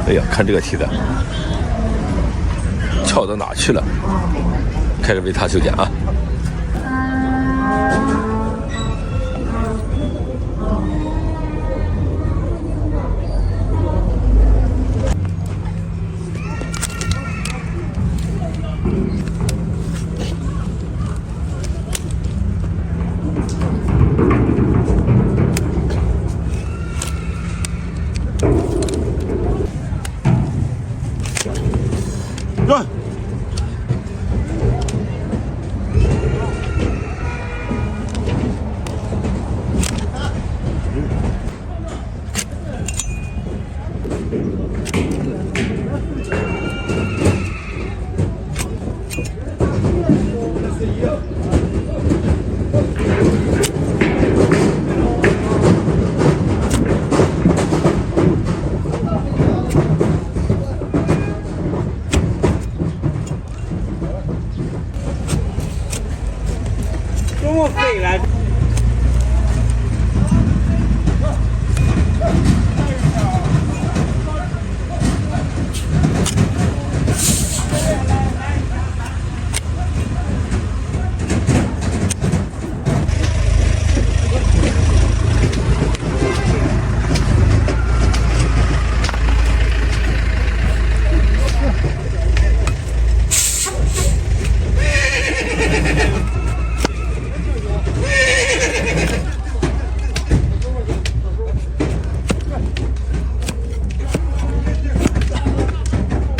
哎呀，看这个梯子，翘到哪去了？开个维他修剪啊！哟，中午飞了。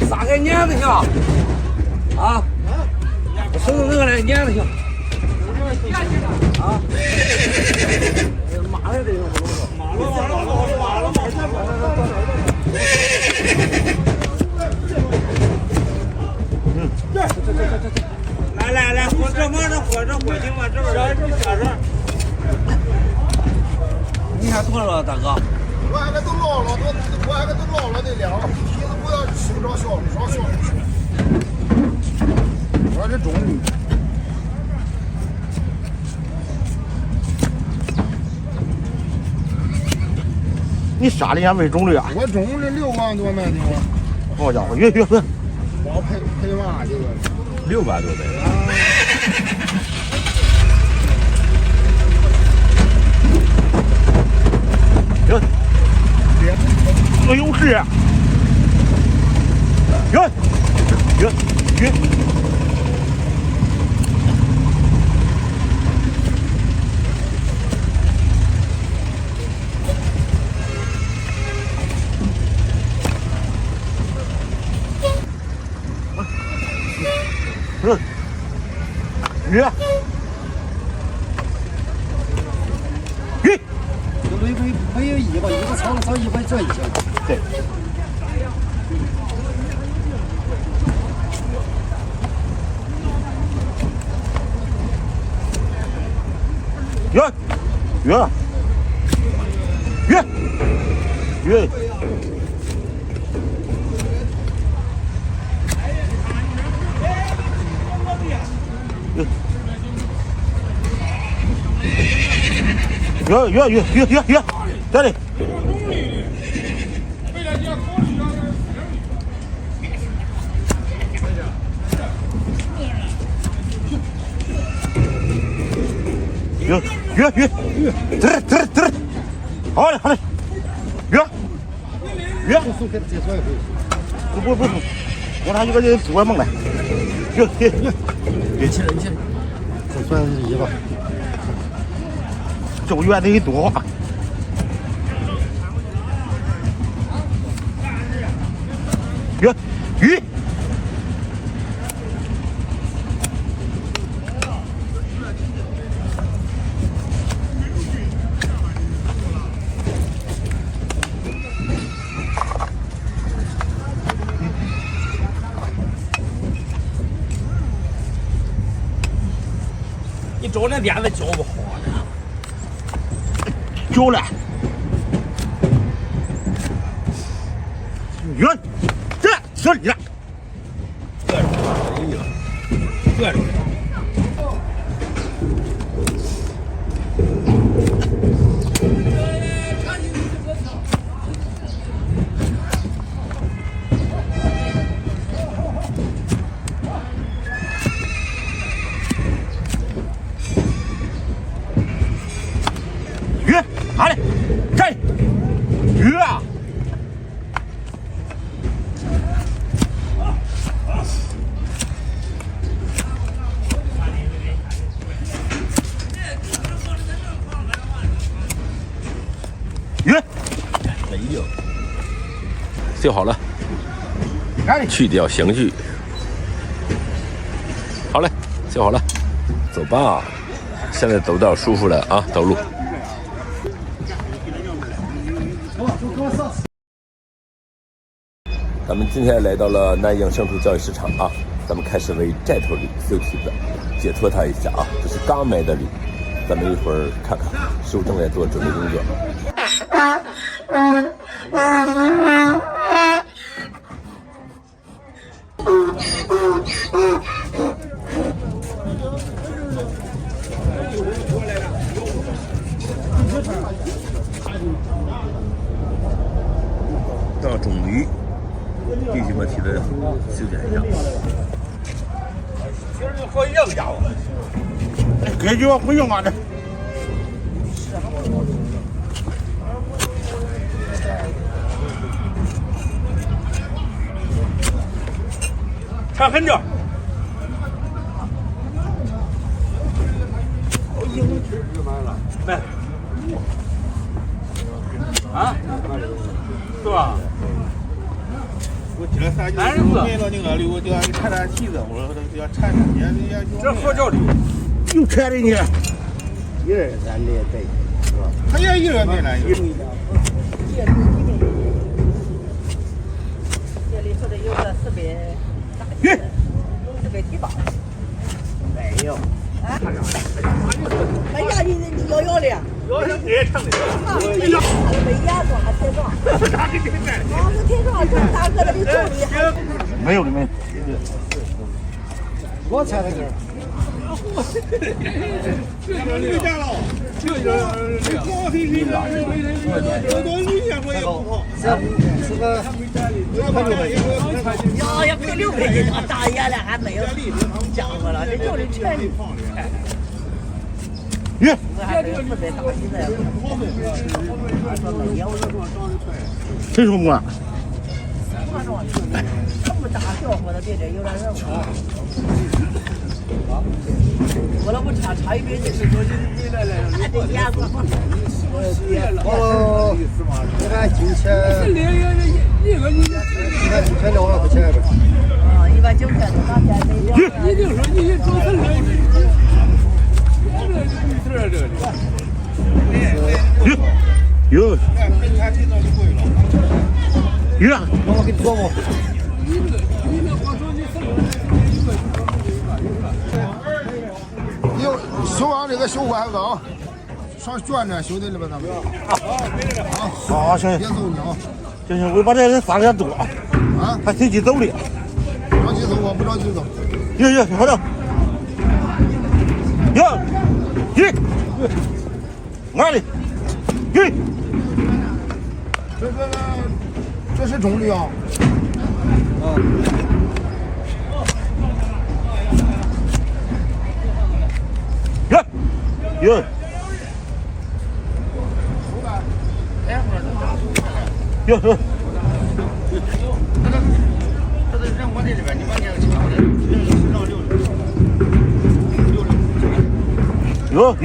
啥个撵子去啊？啊？我手那个来撵子去。啊？马来的马了。来，火车往这火车过去往这边下着。你看多少大哥？我还个都老了，我还个都老了得了，梯子不要吃不着小路，上小路去。我这中午。你杀的人家没中率啊？我中了6万多买的我。好家伙，越光赔嘛这个6万多的。哟，哎呦是，哟，约，没有100，一个厂上100这一下。对。约。约，这里。约，嘚，好嘞，约，不，我拿一个人做梦来，约起来，这算是1吧。这我远的多。约，你找那点子教不好呢。教了。约，这里了。这里。就好了，去掉刑具。好嘞，就好了，走吧。现在走道舒服了啊，走路。咱们今天来到了南阳牲畜交易市场啊，咱们开始为这头驴修蹄子，解脱它一下啊。这是刚买的驴，咱们一会儿看看，师傅正在做准备工作。到种驴，必须把蹄子修剪一下。其实就和一样家伙，感觉不用啊这。看很着。来，啊，是吧？我今天3就买了那个驴，我就让你看看蹄子，我说要缠上也这佛教驴，又缠的呢。一人咱得带，是吧？他也一人没来。这里说的有个400，480没有。啊？哎呀，你要的。要是给成的。没压壮还铁壮。他给你买。啊，是铁壮，这么大个的比重的还。没有的没有。我猜的是。这家了，这高飞飞的，这都1,000块也不好。是个要赔600斤，大爷了还没有家伙了，这就是全的。耶！谁说我？这么大小伙子，别这有点人好。我那不差一百斤，还得压过。哦，你看今天2万块钱呗。啊，19000多，哪天没了？你就说你做成了，哟，哟，我给你说过。有修完这个修管子，上圈着修的了吧？咱们好行，别走你啊！行，我把这人3个多啊，还谁急走的？着急走我不着急走。哟，好的。哟，哪里？哟，这是种驴啊。哟，哟，这都人我这里边，你把这个抢的哟。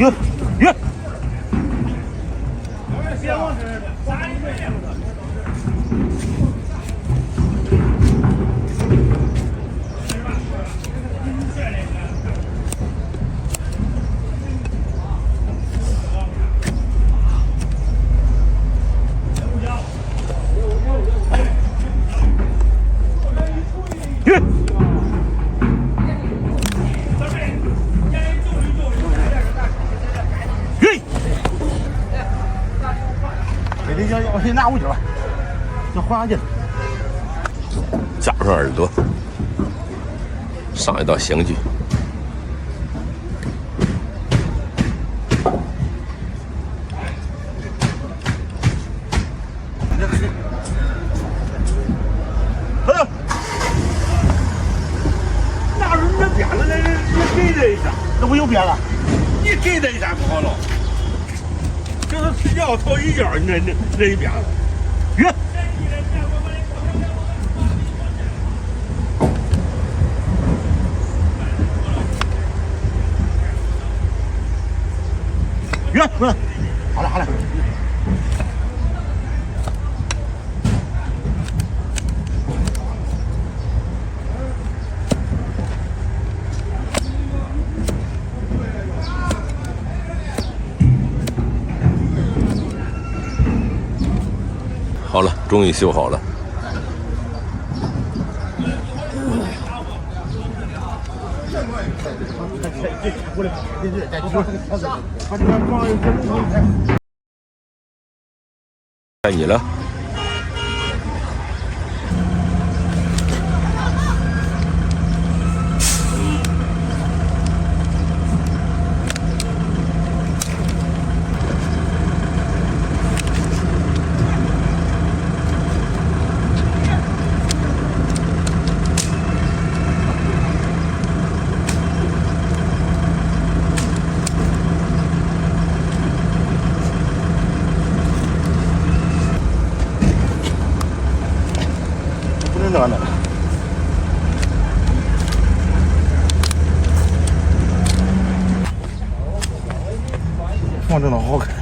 我先拿回去了，再还上去。夹上耳朵，上一道刑具。那是你编的，你给他一下，那不有编了？你给他一下不好了。这是睡觉头一觉，那一边了。约。约，过来。好了。好了，终于修好了。该你了。暖的。哇，真的好看。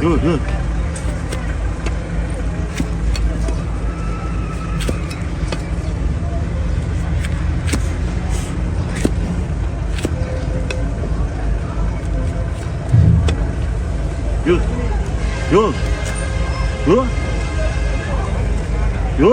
有。有。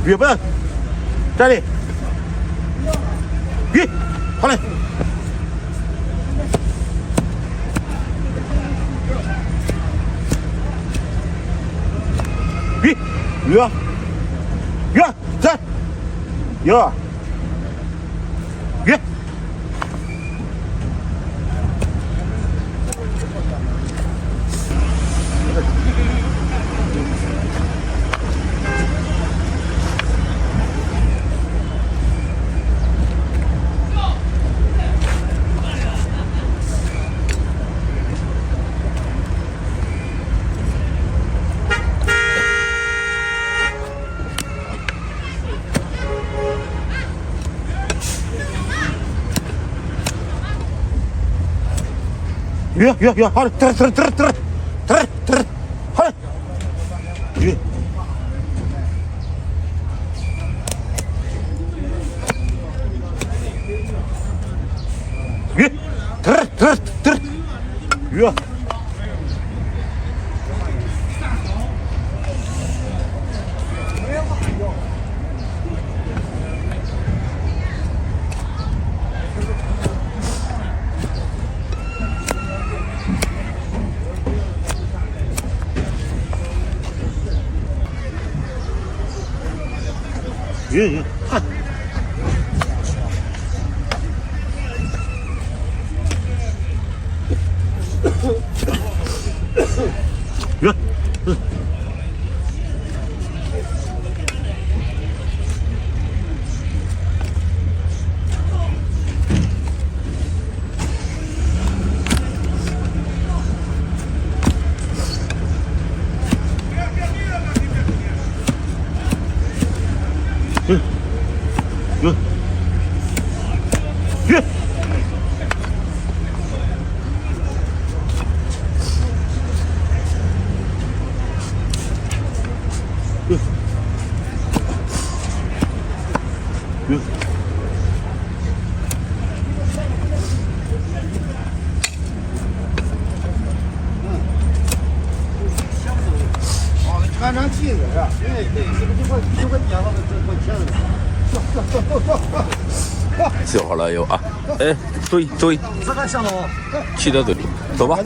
越不要站立，好嘞，站，越，好嘞，好嘞，穿上气质是吧？对，是不是就会讲到这块钱了？修好了又啊，哎，注意，这个向导，骑到这里，走吧。